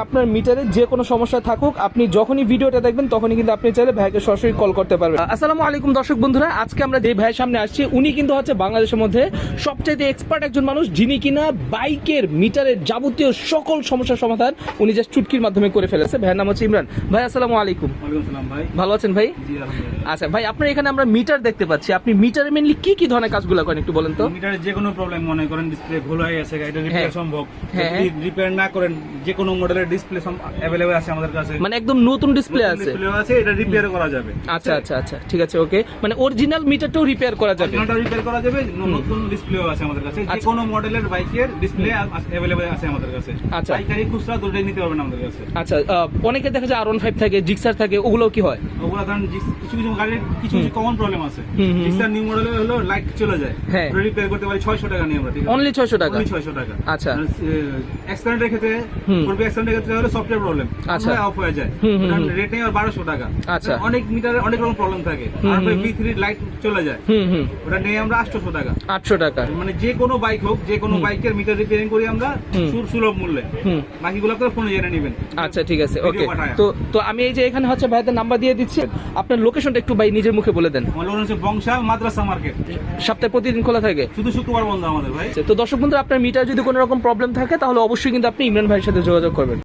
আপনার মিটারে যে কোনো সমস্যা থাকুক, আপনি যখনই ভিডিওটা দেখবেন তখনই কিন্তু আপনি চাইলে ভাইকে সরাসরি কল করতে পারবেন। আসসালামু আলাইকুম দর্শক বন্ধুরা, আজকে আমরা যে ভাইয়ের সামনে আসছি উনি কিন্তু হচ্ছে বাংলাদেশের মধ্যে সবচাইতে এক্সপার্ট একজন মানুষ, যিনি কিনা বাইকের মিটারের যাবতীয় সকল সমস্যার সমাধান উনি জাস্ট চুটকির মাধ্যমে করে ফেলেছে। ভাইয়ের নাম হচ্ছে ইমরান। ভাই আসসালামু আলাইকুম। ওয়ালাইকুম আসসালাম ভাই। ভালো আছেন ভাই? জি আলহামদুলিল্লাহ। আচ্ছা ভাই, আপনার এখানে আমরা মিটার দেখতে পাচ্ছি, আপনি মিটারে মেনলি কি কি ধরনের কাজগুলো করেন একটু বলেন তো। মিটারের যে কোনো প্রবলেম মনে করেন ডিসপ্লে ভুল হয়ে গেছে, এটা রিপেয়ার হ্যাঁ। সম্ভব। হ্যাঁ, যদি রিপেয়ার না করেন যে কোনো মডেলের ডিসপ্লে अवेलेबल আছে আমাদের কাছে। মানে একদম নতুন ডিসপ্লে আছে? ডিসপ্লে আছে, এটা রিপেয়ার করা যাবে। আচ্ছা আচ্ছা আচ্ছা, ঠিক আছে, ওকে। মানে অরিজিনাল মিটারটাও রিপেয়ার করা যাবে? এটা রিপেয়ার করা যাবে, নতুন ডিসপ্লেও আছে আমাদের কাছে। যে কোনো মডেলের বাইকের ডিসপ্লে अवेलेबल আছে আমাদের কাছে। আচ্ছা। পাইকারি খুচরা দুটোই নিতে পারবেন আমাদের কাছে। আচ্ছা, অনেকে দেখা যায় R15 থাকে, জিক্সার থাকে, ওগুলো কি হয়? ওগুলা ধরেন কিছু কিছু গাড়ির কিছু কিছু কমন প্রবলেম আছে। জিক্সার নিউ মডেলে হলো লাইট চলে যায়, হ্যাঁ। রিপেয়ার করতে পারি 600 টাকা নিয়ে আমরা, ঠিক আছে? অনলি 600 টাকা? অনলি 600 টাকা। আচ্ছা। অ্যাক্সিডেন্টের ক্ষেত্রে পূর্বে অ্যাক্সিডেন্টের ক্ষেত্রে হলো সফটওয়্যার প্রবলেম, আচ্ছা। অফ হয়ে যায়, রেট নেই আর 1200 টাকা। আচ্ছা। অনেক মিটারে অনেক রকম প্রবলেম থাকে, আর V3 লাইট চলে যায়, ওটা নেই আমরা 800 টাকা। 800 টাকা? মানে যে কোনো বাইক হোক, যে কোনো বাইকের মিটার রিপেয়ারিং করি আমরা সুলভ মূল্যে। বাকিগুলো আপনারা ফোনে জেনে নেবেন। আচ্ছা ঠিক আছে, ওকে। ভিডিও পাঠায়। তো আমি এই যে এখানে হচ্ছে ভাইদের নাম্বার দিয়ে দিচ্ছি, আপনার লোকেশনটা একটু ভাই নিজের মুখে বলে দেন। আমার লোকেশন হচ্ছে বংশা মাদ্রাসা মার্কেট। সপ্তাহে প্রতিদিন খোলা থাকে? শুধু শুক্রবার বন্ধ আমাদের ভাই। তো দর্শক বন্ধু, আপনার মিটার যদি কোনো রকম প্রবলেম থাকে তাহলে অবশ্যই কিন্তু আপনি ইমরান ভাইয়ের সাথে যোগাযোগ করবেন।